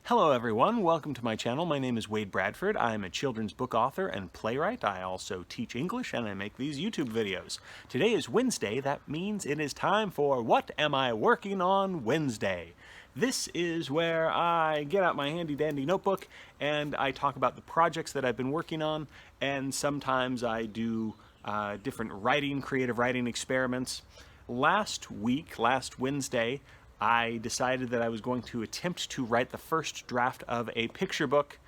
Hello everyone, welcome to my channel. My name is Wade Bradford. I am a children's book author and playwright. I also teach English and I make these YouTube videos. Today is Wednesday. That means it is time for What Am I Working On Wednesday? This is where I get out my handy dandy notebook and I talk about the projects that I've been working on, and sometimes I do different creative writing experiments. Last Wednesday, I decided that I was going to attempt to write the first draft of a picture book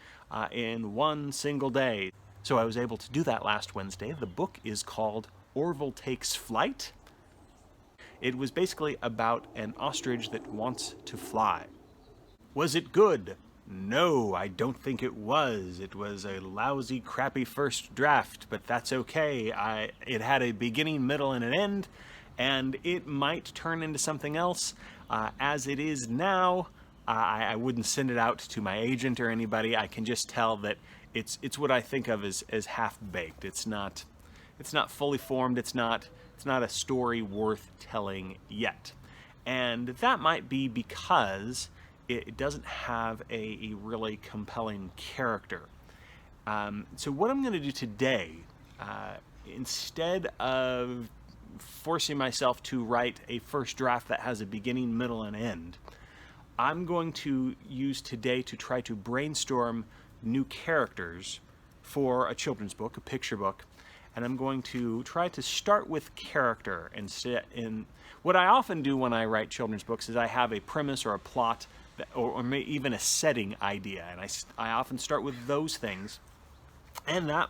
in one single day. So I was able to do that last Wednesday. The book is called Orville Takes Flight. It was basically about an ostrich that wants to fly. Was it good? No, I don't think it was. It was a lousy, crappy first draft, but that's okay. It had a beginning, middle, and an end, and it might turn into something else. As it is now, I wouldn't send it out to my agent or anybody. I can just tell that it's what I think of as half-baked. It's not fully formed. It's not a story worth telling yet. And that might be because it doesn't have a really compelling character. So what I'm going to do today, instead of forcing myself to write a first draft that has a beginning, middle, and end, I'm going to use today to try to brainstorm new characters for a children's book, a picture book, and I'm going to try to start with character instead. What I often do when I write children's books is I have a premise or a plot or even a setting idea, and I often start with those things, and that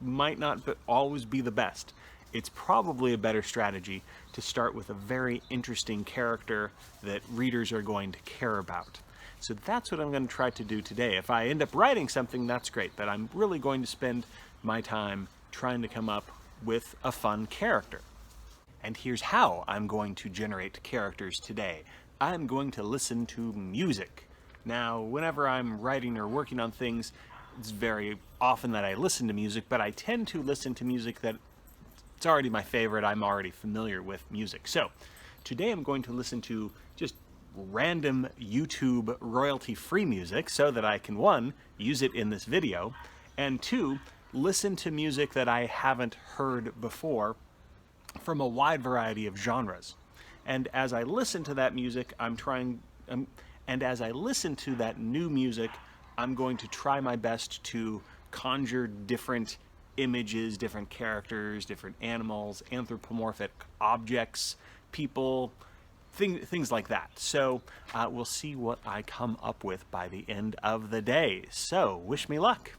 might not always be the best. It's probably a better strategy to start with a very interesting character that readers are going to care about. So that's what I'm going to try to do today. If I end up writing something, that's great, but I'm really going to spend my time trying to come up with a fun character. And here's how I'm going to generate characters today. I'm going to listen to music. Now, whenever I'm writing or working on things, it's very often that I listen to music, but I tend to listen to music that it's already my favorite. I'm already familiar with music. So today I'm going to listen to just random YouTube royalty-free music so that I can, one, use it in this video, and two, listen to music that I haven't heard before from a wide variety of genres. And as I listen to that music, and as I listen to that new music, I'm going to try my best to conjure different images, different characters, different animals, anthropomorphic objects, people, things like that. So we'll see what I come up with by the end of the day. So wish me luck.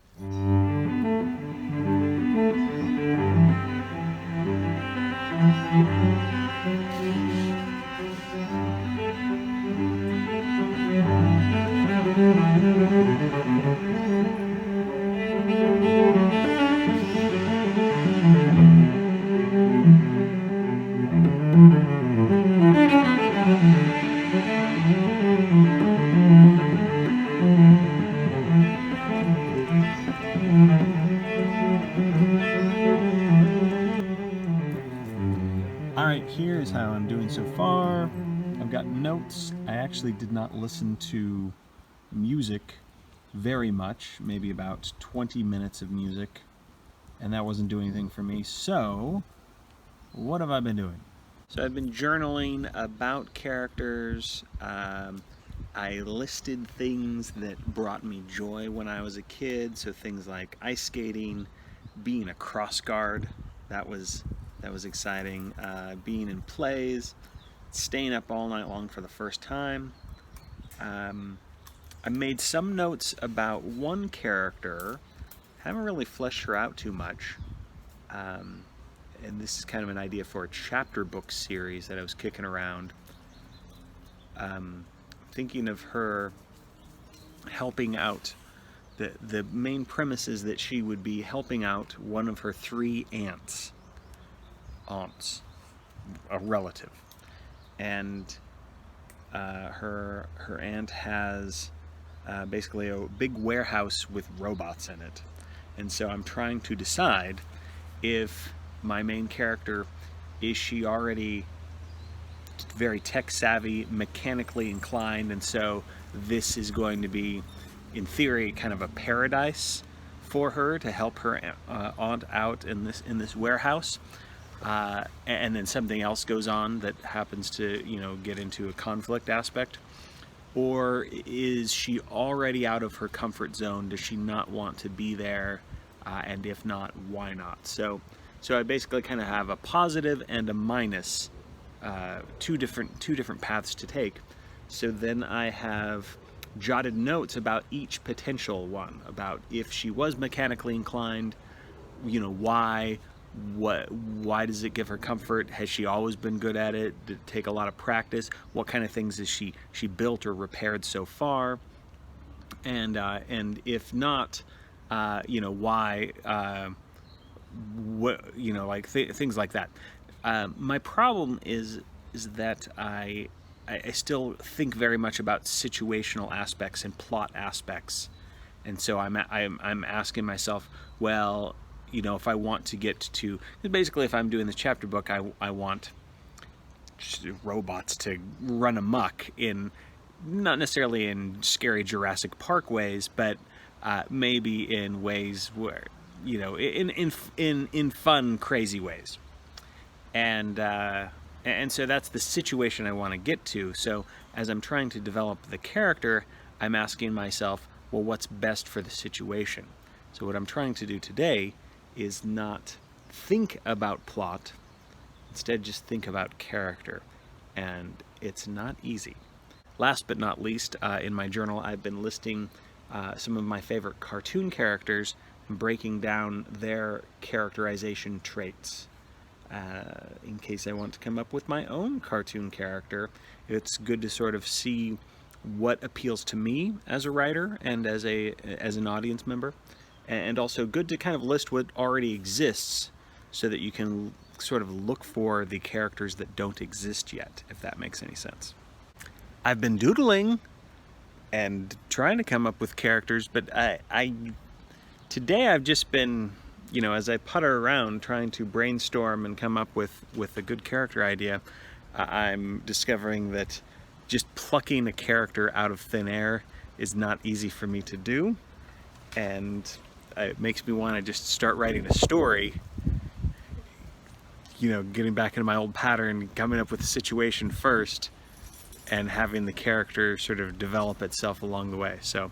Alright, here's how I'm doing so far. I've got notes. I actually did not listen to music very much, maybe about 20 minutes of music, and that wasn't doing anything for me. So, what have I been doing? So I've been journaling about characters. I listed things that brought me joy when I was a kid, so things like ice skating, being a cross guard, that was exciting, being in plays, staying up all night long for the first time. I made some notes about one character, haven't really fleshed her out too much, and this is kind of an idea for a chapter book series that I was kicking around. Thinking of her helping out. The main premise is that she would be helping out one of her three aunts, a relative, and her aunt has basically a big warehouse with robots in it, and so I'm trying to decide if my main character, is she already very tech-savvy, mechanically inclined, and so this is going to be, in theory, kind of a paradise for her to help her aunt out in this warehouse. And then something else goes on that happens to, you know, get into a conflict aspect. Or is she already out of her comfort zone? Does she not want to be there? And if not, why not? So I basically kind of have a positive and a minus, two different paths to take. So then I have jotted notes about each potential one, about if she was mechanically inclined, you know, why does it give her comfort? Has she always been good at it? Did it take a lot of practice? What kind of things has she built or repaired so far? And if not, you know, why? What, you know, like things like that. My problem is that I still think very much about situational aspects and plot aspects, and so I'm asking myself, well, you know, if I want to get to, basically if I'm doing this chapter book, I want robots to run amok in, not necessarily in scary Jurassic Park ways, but maybe in ways where, you know, in fun, crazy ways. And so that's the situation I want to get to. So as I'm trying to develop the character, I'm asking myself, well, what's best for the situation? So what I'm trying to do today is not think about plot, instead just think about character. And it's not easy. Last but not least, in my journal, I've been listing some of my favorite cartoon characters and breaking down their characterization traits. In case I want to come up with my own cartoon character, it's good to sort of see what appeals to me as a writer and as an audience member, and also good to kind of list what already exists so that you can sort of look for the characters that don't exist yet, if that makes any sense. I've been doodling and trying to come up with characters, but today I've just been, you know, as I putter around trying to brainstorm and come up with a good character idea, I'm discovering that just plucking a character out of thin air is not easy for me to do, and it makes me want to just start writing a story, you know, getting back into my old pattern, coming up with a situation first and having the character sort of develop itself along the way. So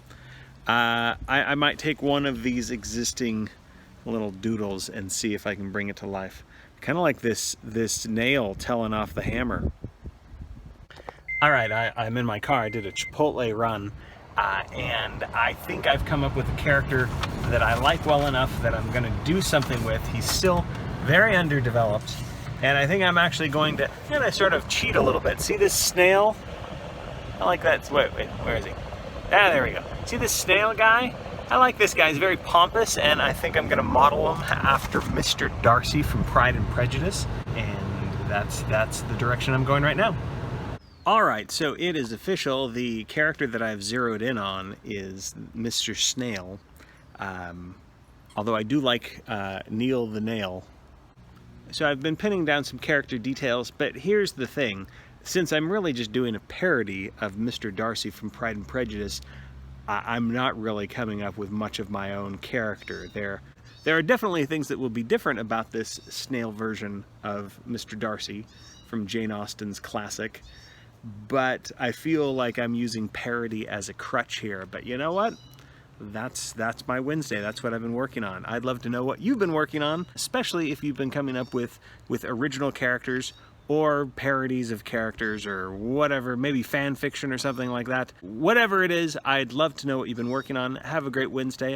I might take one of these existing little doodles and see if I can bring it to life. Kind of like this nail telling off the hammer. All right, I'm in my car. I did a Chipotle run, and I think I've come up with a character that I like well enough that I'm going to do something with. He's still very underdeveloped, and I think I'm actually going to sort of cheat a little bit. See this snail? I like that. Wait, where is he? Ah, there we go. See this snail guy? I like this guy. He's very pompous, and I think I'm going to model him after Mr. Darcy from Pride and Prejudice, and that's the direction I'm going right now. Alright, so it is official. The character that I've zeroed in on is Mr. Snail. Although I do like Neil the Nail. So I've been pinning down some character details, but here's the thing. Since I'm really just doing a parody of Mr. Darcy from Pride and Prejudice, I'm not really coming up with much of my own character. There are definitely things that will be different about this snail version of Mr. Darcy from Jane Austen's classic. But I feel like I'm using parody as a crutch here. But you know what? That's my Wednesday. That's what I've been working on. I'd love to know what you've been working on, especially if you've been coming up with original characters or parodies of characters or whatever, maybe fan fiction or something like that. Whatever it is, I'd love to know what you've been working on. Have a great Wednesday.